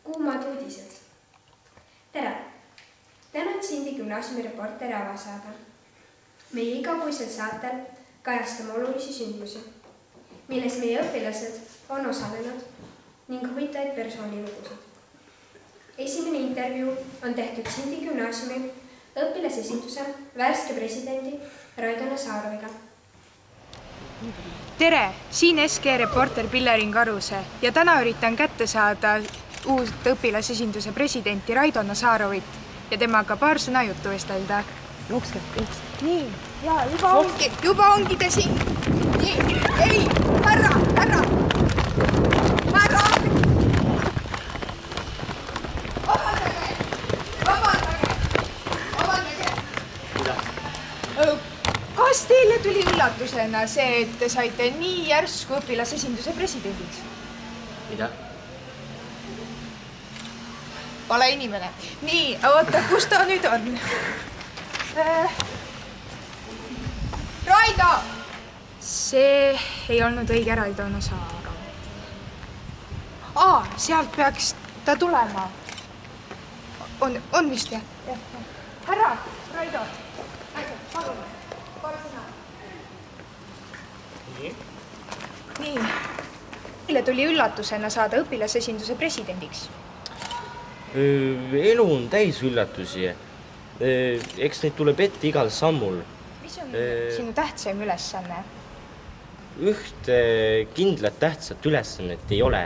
Kuumad uudised. Tere! Täna on Sindi Gümnaasiumi reporteri avasaade. Meie igakuisel saatel kajastame olulisi sündmusi, milles meie õpilased on osalenud ning huvitavaid persoonilugusid. Esimene intervjuu on tehtud Sindi Gümnaasiumi õpilasesinduse värske presidendi Raido Nazaroviga. Tere! Siin SG reporter Pillerin Karuse ja täna üritan kätte saada uut õpilasesinduse presidenti Raido Nazarovit ja temaga paar sõna juttu vestelda. Jookske. Nii, ja juba ongi ta siin. Nii, ei, härra! Kas teile tuli üllatusena see, et te saite nii järsku õpilasesinduse presidendiks? Mida? Vale inimene. Nii, oota, kus ta nüüd on? Raido! See ei olnud õige Raido Nazarov. Sealt peaks ta tulema. On vist, jah? Härra, Raido, palun. Nii. Teile tuli üllatusena saada õpilasesinduse presidendiks? Elu on täis üllatusi. Eks neid tuleb ette igal sammul. Mis on sinu tähtsaim ülesanne? Ühte kindlat tähtsat ülesannet ei ole.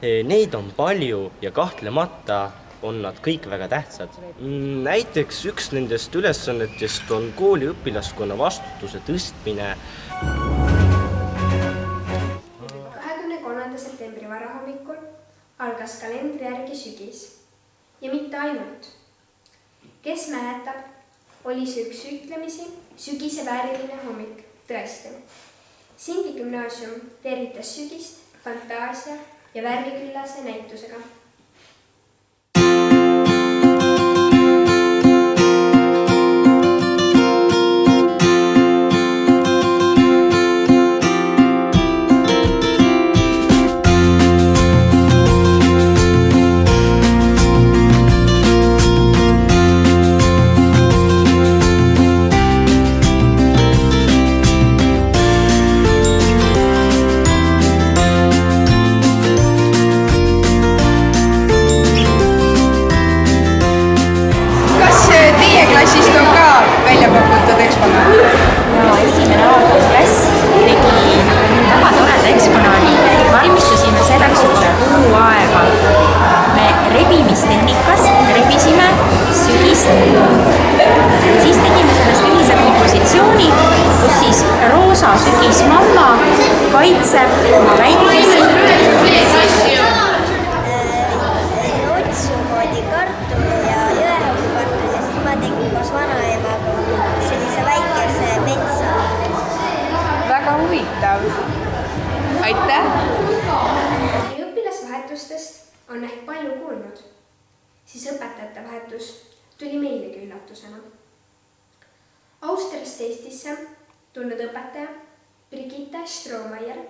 Neid on palju ja kahtlemata on nad kõik väga tähtsad. Näiteks üks nendest ülesannetest on kooli õpilaskonna vastutuse tõstmine. 23. septembri varahommikul algas kalendri järgi sügis. Ja mitte ainult. Kes mäletab, oli see üks ütlemisi sügise vääriline hommik, tõesti. Sindi Gümnaasium tervitas sügist, fantaasia ja värviküllase näitusega. Siis tegime sellest ühise kompositsiooni, kus siis roosa sügismamma kaitseb oma väikesi. Otsumoodi kartul ja jõehaugukartul ja siis ma tegin koos vanaemaga sellise väikese metsa. Väga huvitav. Aitäh! Õpilasvahetustest on ehk palju kuulnud, siis õpetajate vahetus tuli meilegi üllatusena. Austriast Eestisse tulnud õpetaja Brigitte Strohmeier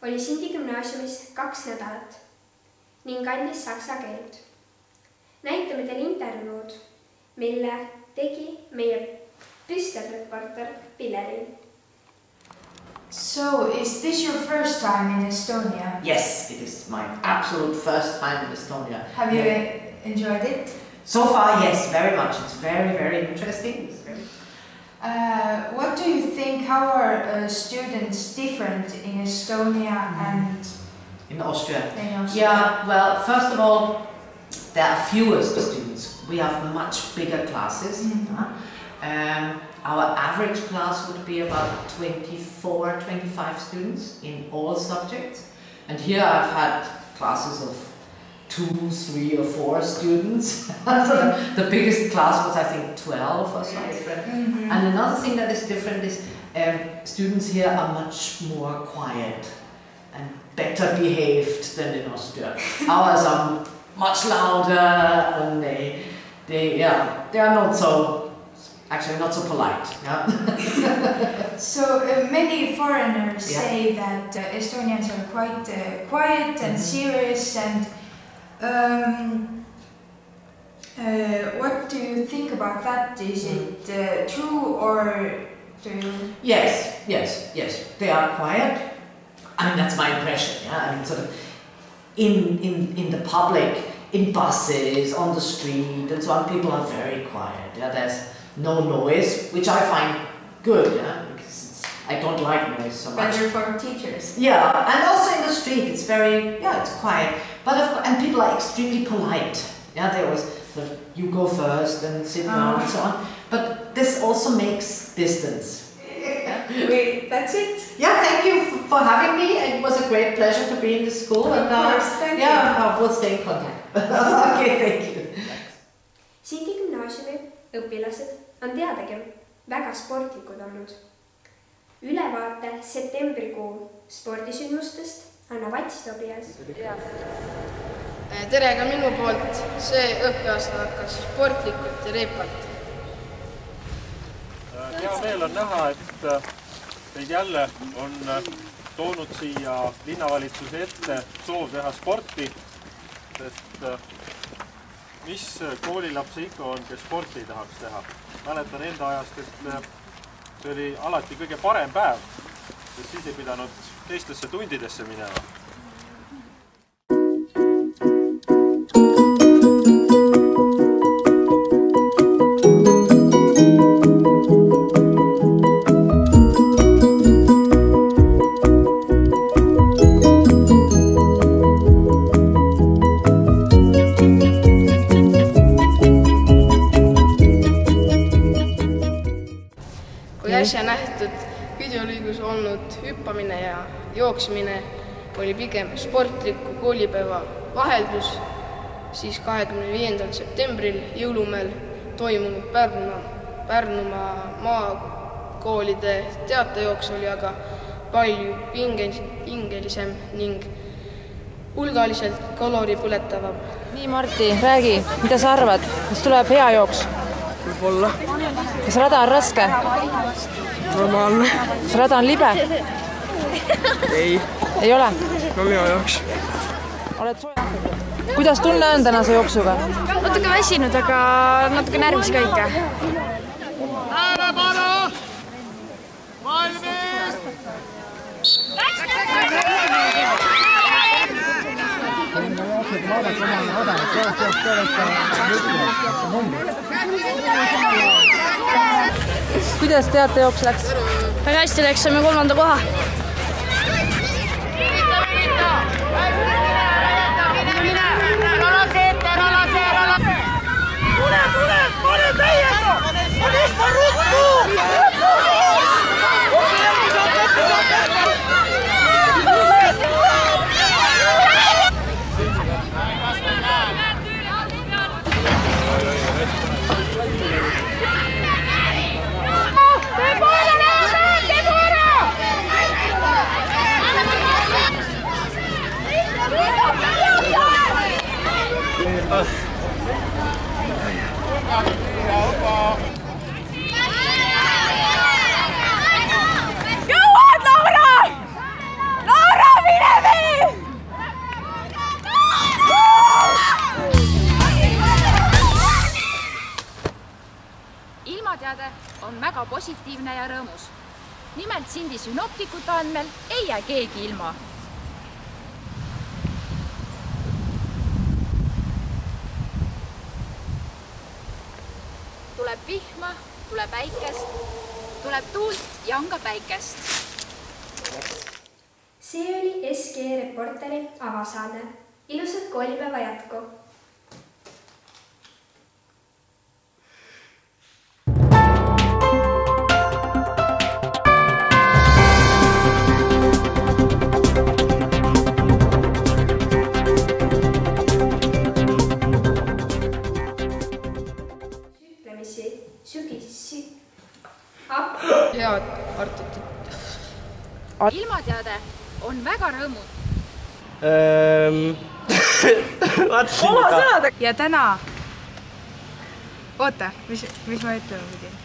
oli Sindi Gümnaasiumis 2 nädalat ning andis saksa keelt. Näitame teile intervjuud, mille tegi meie Brüssel-reporter Pillerin. So, is this your first time in Estonia? Yes, it is my absolute first time in Estonia. Have you enjoyed it? So far, yes, very much. It's very, very interesting. What do you think? How are students different in Estonia and in Austria? In Austria? Yeah, well, first of all, there are fewer students. We have much bigger classes. Our average class would be about 24, 25 students in all subjects. And here I've had classes of 2, 3 or 4 students. The biggest class was, I think, 12 or something. And another thing that is different is students here are much more quiet and better behaved than in Austria. Ours are much louder and they are not so actually not so polite. Yeah? So many foreigners say that Estonians are quite quiet and serious. And what do you think about that? Is it true, or do you? Yes. They are quiet. I mean, that's my impression. Yeah, I mean, sort of in the public, in buses, on the street, and so on, people are very quiet. Yeah, there's no noise, which I find good. Yeah, because I don't like noise so much. Better for teachers. Yeah, and also in the street, it's very it's quiet. But of course, and people are extremely polite. Yeah, they always sort of, you go first and sit down and so on. But this also makes distance. Wait, that's it. Yeah, thank you for having me. It was a great pleasure to be in the school. And Thank you. We'll stay in contact. Okay, thank you. Sindi gümnaasiumi õpilased on teadagi väga sportlikud olnud. Ülevaate septembrikuu spordisündmustest annab Ats Tobias. Tere ka minu poolt. See õppeaasta hakkas sportlikult ja reipalt. Hea meel on näha, et teid jälle on toonud siia linnavalitsuse ette soov teha sporti, sest mis koolilapse ikka on, kes sporti ei tahaks teha. Mäletan enda ajast, et see oli alati kõige parem päev, sest siis ei pidanud teistesse tundidesse minema. Äsja nähtud videolõigus olnud hüppamine ja jooksmine oli pigem sportliku koolipäeva vaheldus, siis 25. septembril jõulumäel toimunud Pärnumaa maakoolide teatejooks oli aga palju pingelisem ning hulgaliselt kaloripõletavam. Nii, Marti, räägi, mida sa arvad? Kas tuleb hea jooks? Võib-olla. Kas rada on raske? Normaalne. Kas rada on libe? Ei. Ei ole? No minu jaoks. Oled soe? Kuidas tunne on tänase jooksuga? Natuke väsinud, aga natuke närvis ka ikka. Tähelepanu! Valmis! Kuidas teatejooks läks? Väga hästi läks, saime 3. koha. Tule, pane täiega! Pane ruttu! Jõuad, Laura! Laura, mine veel! Ilmateade on väga positiivne ja rõõmus. Nimelt Sindi synoptikute andmel ei jää keegi ilma. Tuleb vihma, tuleb päikest, tuleb tuult ja on ka päikest. See oli SG Reporteri avasaade. Ilusat koolipäeva jätku! Head Artutit. Ilmateade on väga rõõmud. Ja täna oota, mis ma ütlema pidin?